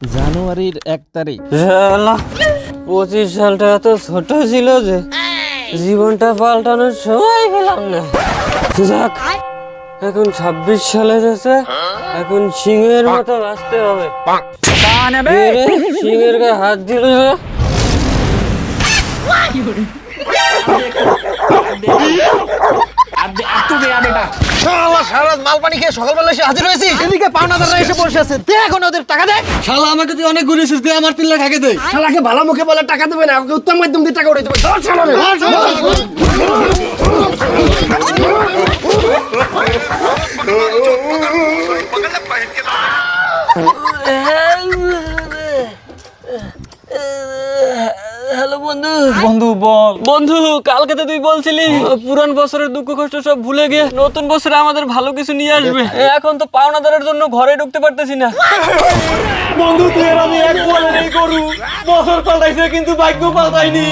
জানুয়ারির 1 তারিখ। 25 সালটা এত ছোট ছিল যে জীবনটা পাল্টানোর সময় পেলাম না। যাক, এখন 26 সালে এসেছে, এখন সিংহের মতো বাঁচতে হবে। সিংহের গায়ে হাত দিল যে। সারা মাল পানি খেয়ে সকালবেলা এসে হাজির হয়েছি, এদিকে পাওনাদাররা এসে বসে আছে। দে এখন ওদের টাকা দে। শালা আমাকে তুই অনেক ঘুরেছিস, দে আমার 3 লাখ আগে দে। শালাকে ভালো মুখে বলে টাকা দেবে না, ওকে উত্তম মাধ্যম দিয়ে টাকা উঠে দেবে। ধর শালারে। হ্যালো বন্ধু। বন্ধু বল। বন্ধু, কালকে তো তুই বলছিলি পুরান বছরের দুঃখ কষ্ট সব ভুলে গিয়ে নতুন বছরে আমাদের ভালো কিছু নিয়ে আসবে। এখন তো পাওনাদারের জন্য ঘরে ঢুকতে পারতেছি না। বন্ধু তুই আর আমি এক বলে নেই করু, বছর পাল্টাইছে কিন্তু ভাগ্য পাল্টাইনি।